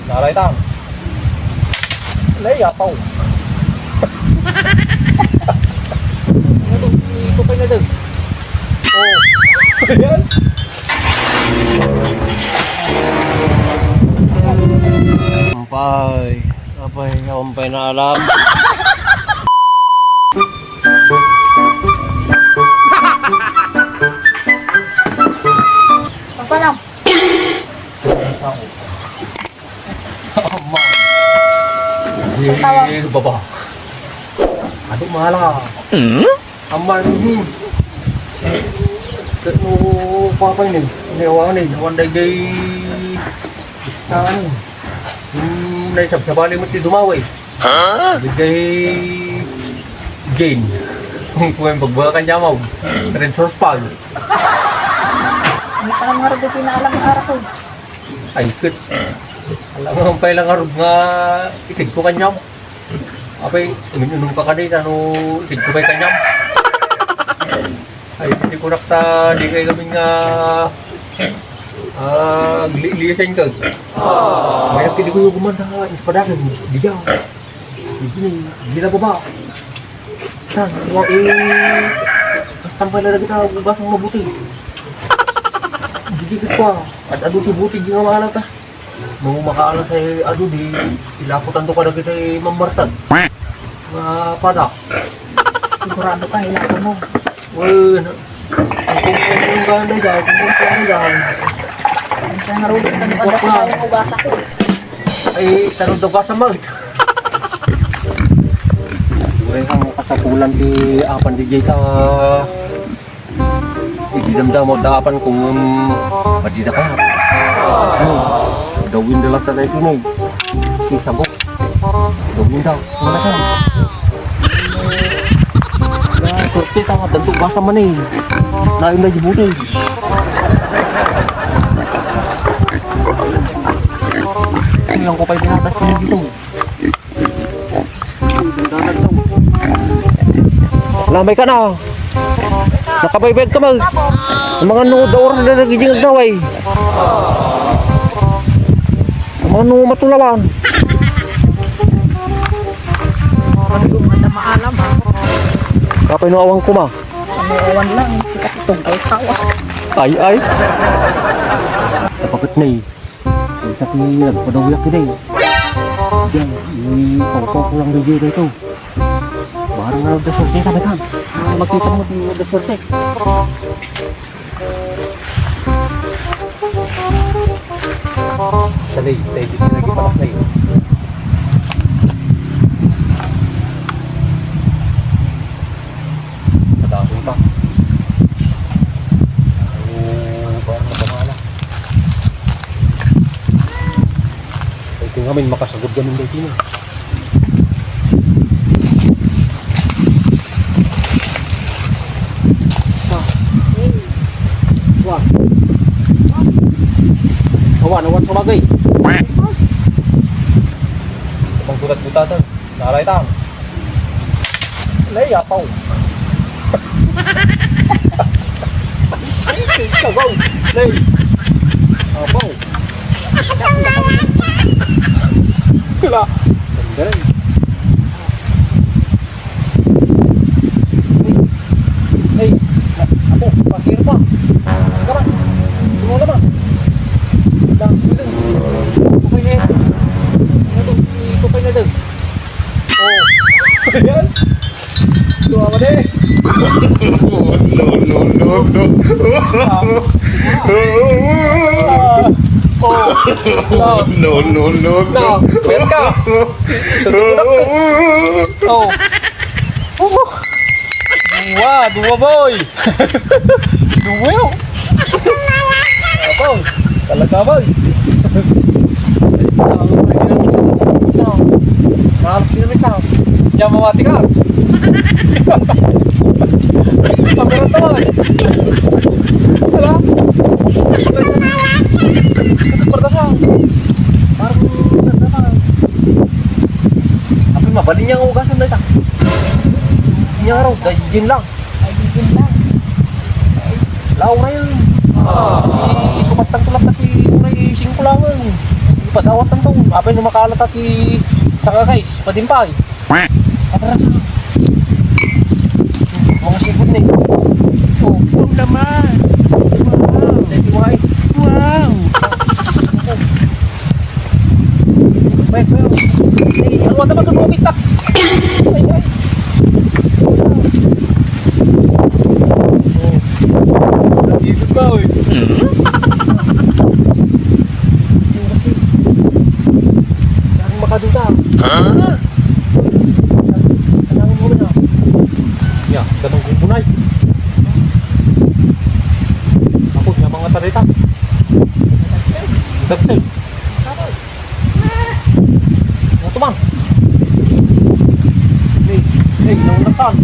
Nalay tang. Lay apaw. Ano ito kay na dun? Oh. Ayan. Ampay. Ampay na alam. Pagpalam. Tawag. Baba. Aduh malah. Aman ini. Ketemu apa ini? Ini awak ni, awan dagay istan. Nay sabali mo ti dumaway. Dagay gain. Kung yung pagbakan niya mo, rin source pag. Hindi pa lang nga rin pinaalam ang araw ko. Ay, kut. Alam mo, pa ilang harap nga itig ko kanyam. Apay, uminom ka kanina, ano, itig ko ba'y kanyam? Ay, hindi ko nakta, di kayo kami nga liyasin ka. May nakili ko yung gumanda, ispadagan, di dyan. Hindi na baba. Tan, wag basta pala na kita ugasang mabuti. Dikit pa, at ado si buti di nga maalat ah. Nung makaalat ay ado di, ilaputan to ka na kita ay mamartag. Mga padak. Sigurado ka, hilapon mo. Well, kung ganda dyan, kung ganda dyan. Ang siya narulog na maganda ko yung ugasa ko. Ay, tanong daw ka sa mag. Ay, ang kasapulan di apan di jay ididamdam mo daapan kung madida ka. Gawin daw lang tayo sini. Si sabok. Gawin daw. Kumana ka. Ya, surti tama tentu basa man eh. Lain na jibuti. Ini yang ko pa pinatas ko dito. Lamay ka na. Nakabaybag ka mag. Ang mga nuod oras na nagiging naway. Ang mga nuod matulawan. Ano yung mga maalam ha? Kapay nuawang kuma. Ano awan lang, sikat itong kawa. Ay. Napakit na eh. Tapi nagpadawiyak ka na eh. Yan, ipapapok ko lang review na ito. Barang na daserte ka na. Makita mo yung daserte. Salay, stay dito lagi palak na yun. Madaming pa. Barang na pamala. Ito nga may makasagod ganun dito niya. Awan sumagay. Ibang gulat-gutatan. Naray tang. Lay apaw. Sabaw. Lay. Apaw. Kala. Galing. Hey. Ako, pakir pa. Kaman. Tumo naman. Lang, bilang. Kupay na yan. Kupay na dun. Oh. Ayan. Tuwa mo din. No. Mayroon ka. Oh. Dua boy. Dua. Apa? Talaga boy. Mahal pinamitsang. Yan mamati ka. Pagkaroon tawag. Wala. Pertasang. Parang nagdaman. Tapi mabali niya ang ugasan dahil. Niya araw, dahil lang. Ay, gigin lang. Laura yun. Isumat ng tulak na ti uray singkulangan. padawatan tong apay no makalat at saka guys padimpay. Abras. Mga sipot ni. Oh, Wow naman. Wow. thank you ay. Wow. Wait. Hey, ano naman ito umitak? Ay. Oh. Dito ba eh? Ang makaduta. Tanangin mo na. Ya, ganun kong bunay. Ako, yung mga tarita. Dagsel. Ito man. Hey, naunatan.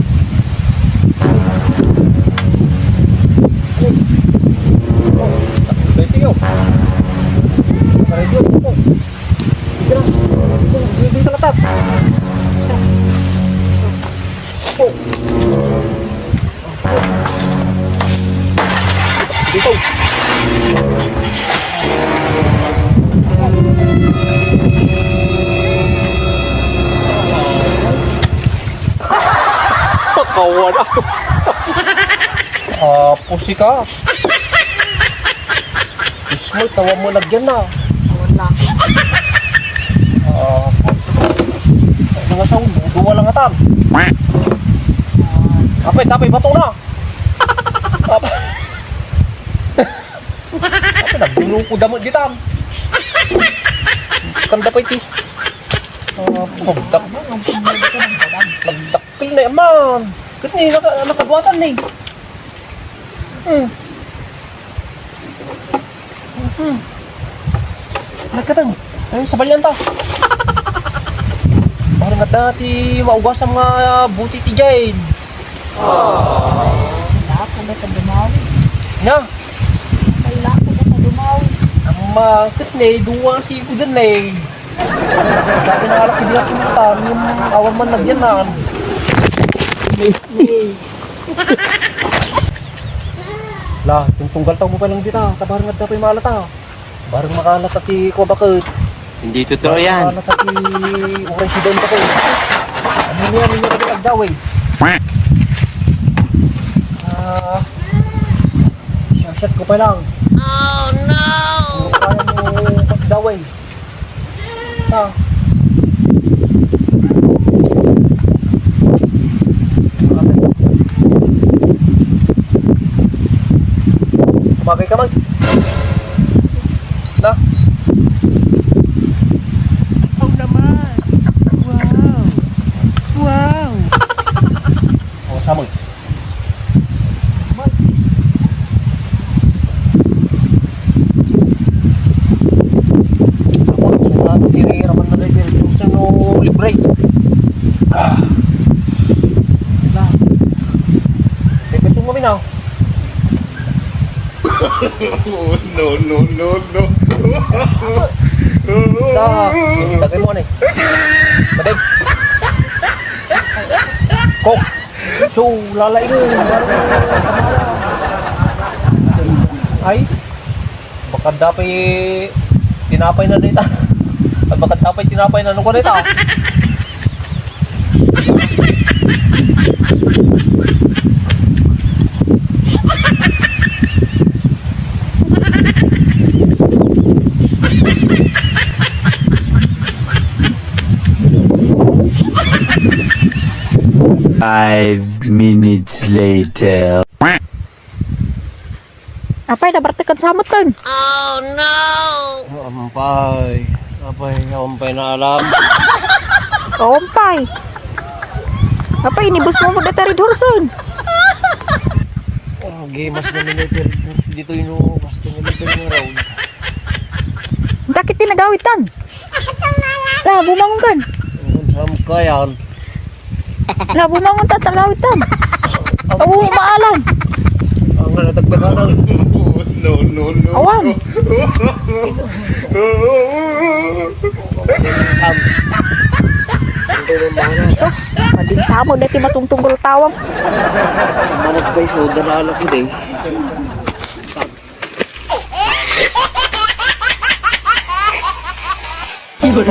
Hey, tiyo. Parejo, ito. Sige na. Sige sa latat. Ako. Dito. Kawan ako. Pusi ka. Ismoy, tawa mo lagyan na. Wala. Ano nga sa'yo, duwa lang atan. Tapay, bato na. Tapay, nagdulong ko damot ditan. Kanda pa iti. Nagdakil na yaman. Kasi nakadwatan na eh. Nagkatang, ayun sa balyan ta. Parang nga dati maugas ang mga buti ti Jade. Lako ba sa dumawi? Na, May lako ba sa dumawi? ang makit na eh, duwa si ko dyan eh. Sabi na alak hindi ako pumunta, yung awan man nagyan na. Lah, yung tunggal tao mo pa lang dito, kabarang nga dapat yung malata. Barang makalat at ko bakit. Hindi totoo yan. Makalat at orange doon pa ko. Ano niya, ninyo ka din agdaw eh. Shot ko pa lang. Oh no! Ano kaya mo agdaw eh. Kumagay ka man. Na? Wow naman. Wow. Wow. O, samoy. Libre. Na. Teka, mo minaw. No. Tagay mo ano eh. Madem. Kok. So, lalay mo. Ay. Baka dapat tinapay na dito. Baka dapat tinapay na nung ko dito. Five minutes later. Apay, nabartikan sa amot kan. Ampay na alam. Kaumpay. Apay, inibus mo mo datarid horson. Mas na minute dito yung mas na minute yung round. Bakit tinagawitan? Bumangon kan. Sam kayan. Bumangon ta tagawitan. Oo, maalam. Ang natagdagan ng No. Awan. Sos, madin sa mo dati matungtunggol tawang. manag guys, so dalala ko din. Yun.